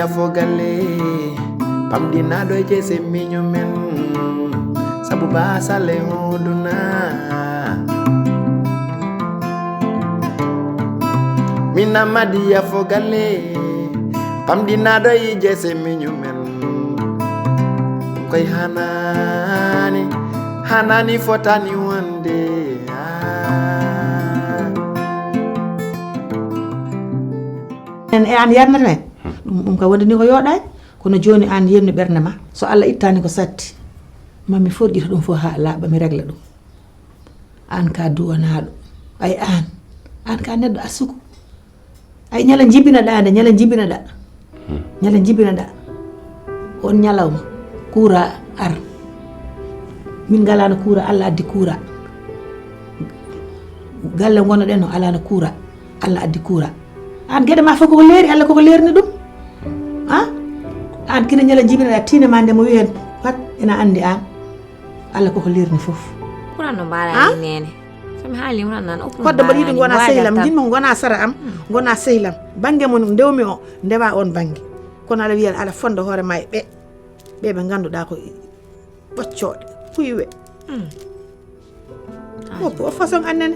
fogale pamdina do jese minyo men sabu basale hoduna mina madiya fogale pamdina do jese minyo men koy hanani fotani wande en an yarnata men ɗum ka wondani ko yoɗani kono joni an yemni ɓerde ma so Allah ittani ko satti mami forƴita ɗum fof ha laaɓa mi régla ɗum an ka duwanaɗo ay an ka neɗɗo asuko ay ñala jibinaɗa nde ñala jibinaɗa on ñalawma kuura ar min galano kuura Allah addi kuura galle gonnoɗen o alano kuura Allah addi kuura an gueɗe ma fof koko leeri Allah koko leerni ɗum an kina ñala jibinaɗa tiine ma nde mo wi hen pat ina andi an Allah koko leerni fof kurano mbaɗani nene somi haali hunan nan kodde mbaɗa yiɗi gona sehlam jinmi ko gona sara am gona sehlam banggue mo ndewmi o ndewa on banggue kono aɗa wiya aɗa fonda hoore ma e ɓe ganduɗa ko ɓoccoɗe puywe o façon annene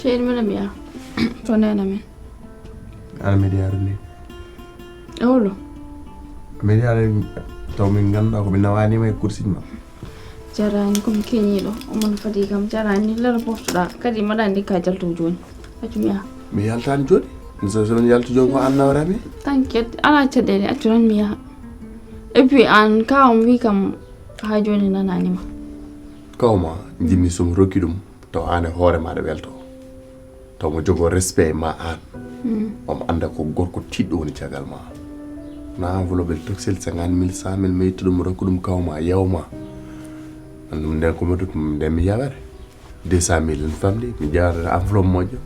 Shade mana biya. To ne na men. Ana media ni. Awlo. Media to min ganda ko binawani may kursi ma. Jarani kom kenyi do. Omon fadi kam jarani la report da. Kadi madandi ka jaltu joni. Ajumiya. Mi yaltan joni. Nso so yaltu joni ko anna warabe. Tanket ana chadele aturan miya. Et puis an ka on wi kam ha joni nanani ma. Kawma jimmi sum rokidum to ane hore ma de welto. To mo jogo respect ma an om anda ko gorko tiddo woni ciagal ma na enveloppe toxel 50,000 100,000 meyti dum rokko dum kawma yawma andum den ko modut dem yawere 200,000 en famdi mi jaara enveloppe mojo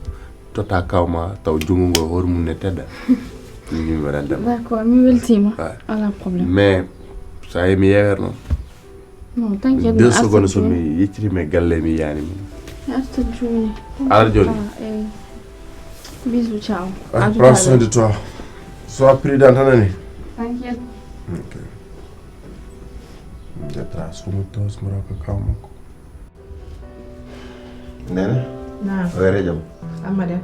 tota kawma taw jungo ngo hor mun ne tedda ni mi wadanda d'accord mi weltima ala problème mais ça y mi yawer non non t'inquiète 2 secondes so mi yecciti me galle mi yani mi Hasta Juni. Allora Juni. Bisous, ciao. Prends soin de toi. Sois prudent, Tanani. T'inquiète. Ok. Detrás, como todos moroca calma. Nene? Naam. Were jam. Amade.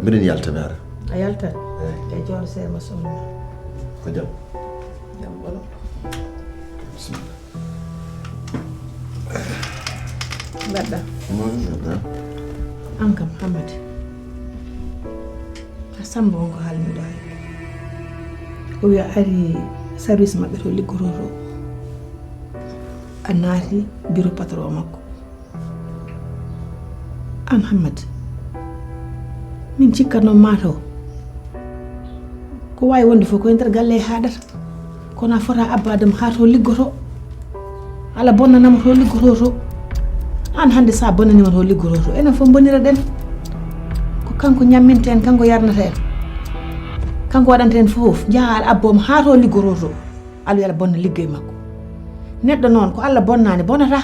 Mbiɗen yaltanare. A yaltat? E jooɗo seeɗa ma sohna ma. Ko jam? Jam ɓolo. Bismillah. Mbaɗɗa? Mbaɗɗa. An kam Hammadi. A Samba wonko haalmiɗo hay. O wi a ari service maɓɓe to liggototo. A naati bureau patron makko. An Hammadi. Min cikkatno mataw. Ko wawi wonde fof koye nder galle e haɗata. Kono a fota abbadema ha to liggoto. Ala bonnanama to liggoto to. An hande sa bonnanima to liggoto to enen fof bonira ɗen ko kanko ñamminta en kanko yarnata en kanko waɗanta en fof jaaha aɗa abboma ha to liggoto to aɗa wiya aɗa bonna liggey makko neɗɗo noon ko Allah bonnani bonata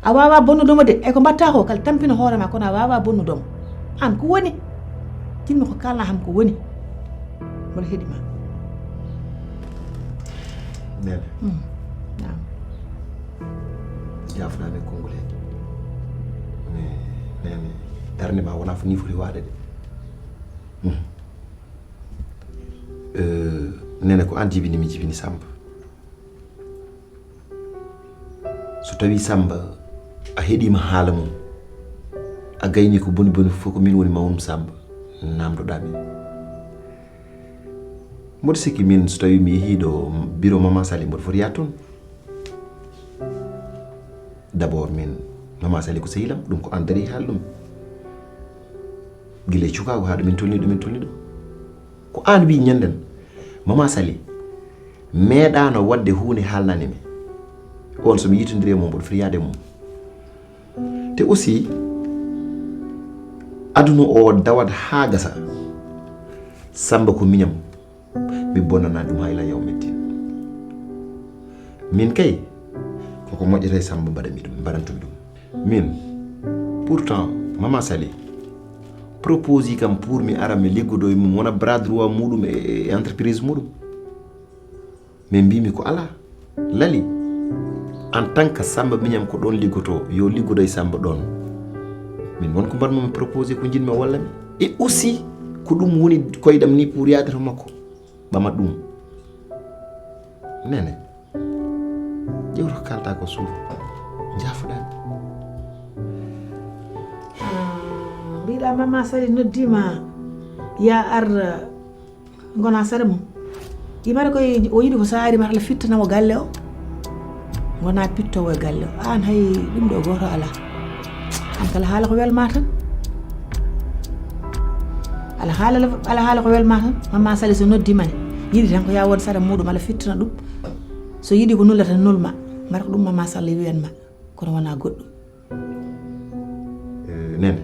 a wawa bonnudomo de e ko mbatta ko kala tampina hoorema kono a wawa bonnudomo an ko woni tinmi ko kalna ham ko woni mboɗo heeɗima Nene. Naam. Jafnami konngol he mais nene darde ma wona fo ni foti waade de nene ko an jibini mi jibini Samba so tawi Samba a heeɗima haala mum a gayni ko boni boni fof ko min woni mawum Samba namdoɗami mboɗo sikki min so tawi mi yeehi ɗo bureau Maman Sali mboɗo foti yaade toon d'abord min Maman Sali ko sehilam ɗum ko an dari haal ɗum gile cukago haɗo min tolni ɗo ko an wi ñanden mama Sali meeɗano wadde hunde haalnani mi on somi yitodiri mum mboɗo foti yaade mum te aussi aduna o dawat ha gasa Samba ko miñam mi bonnana ɗum hayla yawmiddin min kay koko moƴƴata e Samba mbaɗantumi ɗum min pourtant mama Sali propose kam pour mi ara mi liggodo e mum wona bras droit muɗum e entreprise muɗum mais mbimi ko ala lali en tant que Samba miñam ko ɗon liggoto yo liggodo e Samba ɗon min wonko mbaɗmo mi proposé ko jinmi wallami et aussi ko ɗum woni koydam ni pour yaade to makko ɓamat ɗum nene ƴewto kalta ko suuf jaafoɗami mbiɗa mama Sali noddima ya ar gona sare mum yimata koye o yiɗi ko sa ari mata Allah fittanamo galle o gona pittowo e galle o an hay ɗum ɗo goto ala an kala haala ko welma tan ala haala ko welma tan mama Sali so noddimani yiɗi tan ko ya won sare muɗum Allah fittana ɗum so yiɗi ko nullata nulma mbar ko ɗum mama Sali wiyanma kono wona goɗɗum nene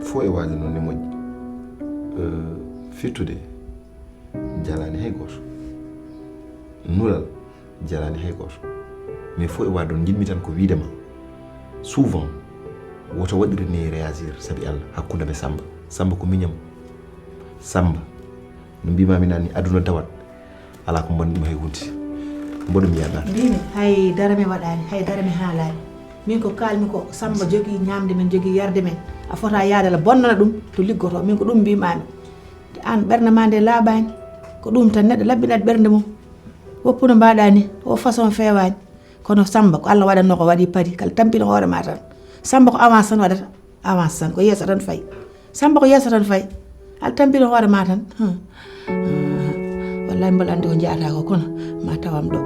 fo e waade noon ne moƴƴi fittude jalani hay goto nulal jalani hay goto mais fo e waade on jinmi tan ko wiidema souvent woto waɗiri ni réagir sabi Allah hakkude me Samba ko miñam Samba no mbimami nani aduna dawat ala ko mbanɗum hay hunde mboɗo mi yaɗa mbimi hay dara mi waɗani hay dara mi haalani min ko kalmi ko Samba jogui ñamde men jogui yarde men a fota yaade la bonnana ɗum to liggoto min ko ɗum mbimami an ɓerde ma nde laaɓani ko ɗum tan neɗɗo labbinat ɓerde mum woppuno mbaɗa ni o façon fewani kono Samba ko Allah waɗanno ko waɗi paadi kala tampina hoore ma tan Samba ko avance tan waɗata avance tan ko yeeso tan fayi Samba ko yeeso tan fayi Allah tampina hoore ma tan wallahi mbal andi ko jaata ko kono ma tawam ɗo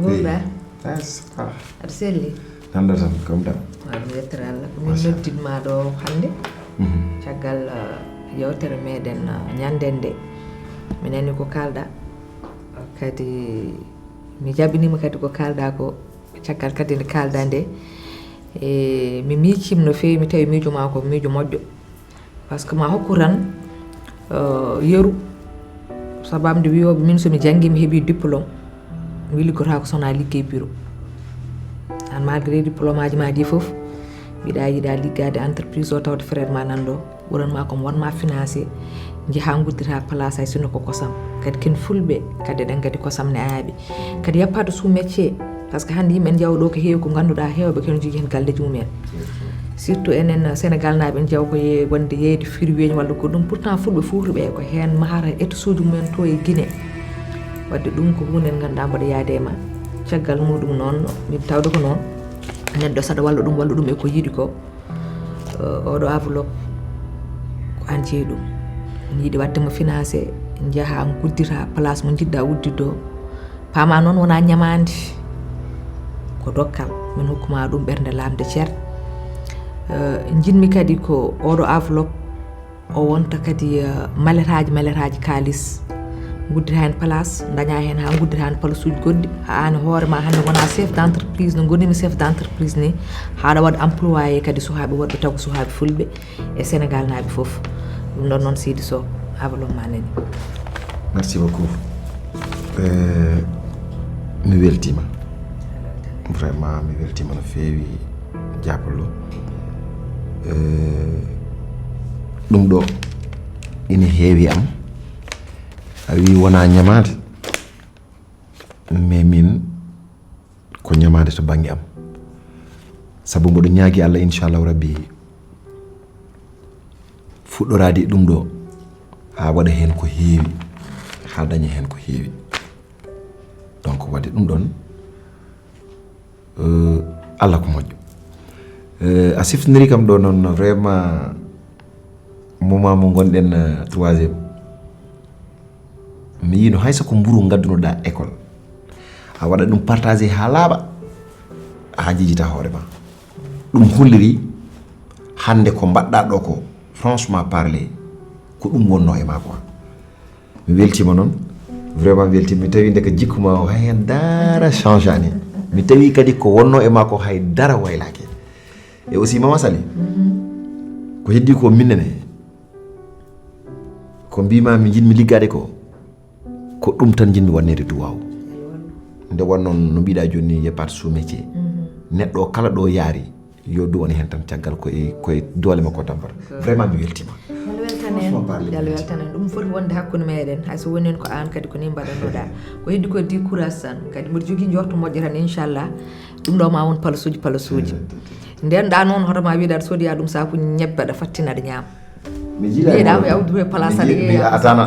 Ngomba yes aɗa selli nanda tan kam dam waɗum yettere Allah ko min noddinma ɗo hannde caggal yewtere meɗen ñanden nde mi nani ko kalɗa kadi mi jaɓinima kadi ko kalɗa ko caggal kadi nde kalɗa nde e mi miijima no fewi mi tawi miijo ma ko miijo moƴƴo par ce que ma hokku tan yeru sabamde wiyoɓe min somi janggi mi heeɓi diplôme mi liggota ko sona liggey bureau an malgré diplôme aji ma di foof mbiɗa yiiɗa liggade entreprise o tawde frère ma nanɗo ɓuranma komi wonma financé jeeha guddita place hay sinno ko kosam kadi ken fulɓe kadi eɗen gadi kosam ne aaɓi kadi yappade sous métier par ce que hande yimɓe en jawɗo ko heewi ko ganduɗa hewɓe ken jogui hen galleji mumen surtout enen Sénégal naɓe en jaw ko wonde yeyde firweñi walla ko ɗum pourtant fulɓe fuutuɓe ko hen mahata étage uji mumen to e Guinée wadde ɗum ko hunde ganduɗa mbaɗa yaade ma caggal muɗum noon mi tawde ko noon neɗɗo saɗa walla ɗum e ko yiiɗi ko oɗo enveloppe ko an jeeyi ɗum yiiɗi waddemo financé jaaha guddita place mo jiɗɗa wuddido paama noon wona ñamande ko dokkal min hokkuma ɗum ɓernde lamde ceer jinmi kadi ko oɗo enveloppe o wonta kadi maletaji kalis guddita hen place daña hen ha guddita hen place uji goɗɗi ha an hoorema hande wona chef d' entreprise no gonimi chef d' entreprise ni haɗa waɗa employé kadi sukaɓe woɗɓe taw ko sukaɓe fulɓe e Sénégal naaɓe foof ɗum ɗon noon Sidi Sow enveloppe ma nani merci beaucoup mi weltima vraiment mi weltima no feewi japallo ɗum ɗo ina heewi am a wi wona ñamade mais min ko ñamade to banggue am saabu mboɗo ñaagui Allah inchallahu rabbi fuɗɗorade ɗum ɗo ha waɗa hen ko heewi ha daña hen ko heewi donc wadde ɗum ɗon Allah ko moƴƴo a siftodiri kam ɗo noon vraiment moment mo gonɗen 3e mi yino hayso ko mburu gaddunoɗa école a waɗa ɗum partagé ha laaɓa ha jijita hoorema ɗum hulliri hande ko mbaɗɗa ɗo ko franchement parler ko ɗum wonno e ma quoi mi weltima noon vraiment mi weltima mi tawi nde ko jikkuma o hay hen dara change ani mi tawi kadi ko wonno e ma ko hay dara waylake e aussi Mama Sali ko heddi ko minnene ko mbima mi jinmi liggade ko ɗum tan jinmi wannede duwaw nde wonnoon no mbiɗa joni yeppat sous métier neɗɗo kala ɗo yaari yo duwani hen tan caggal koye doole makko tampata vraiment mi weltima yalla weltanen ɗum foti wonde hakkude meɗen hay so woni en ko an kadi ko ni mbaɗanoɗa ko heddi ko di courage tan kadi mbiɗa jogui jorto moƴƴo tan inchallah ɗum ɗo ma won palasuji nden ɗa noon hoto ma wiiɗa aɗa soodoya ɗum sakuji ñebbe aɗa fattina aɗa ñaama jiiɗa ko yawdude e place aɗa yeeya atanak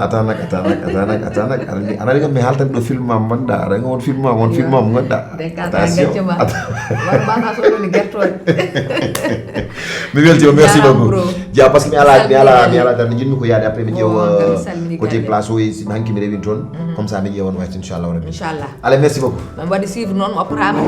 aɗa kam mi haltan ɗo film ma gonɗa aɗa won film ma mo gonɗa attention wonbata soɗoni guertoɗe mi weltima merci beaucoup jeeya par ce que mi ala tan jinmi ko yaade après mi ƴeewa côté place o si hanki mi rewin toon comme ça mi ƴeewan wayto inchallah rabbi inchallah allez merci beaucoup mi waɗi suivre noon mo opporama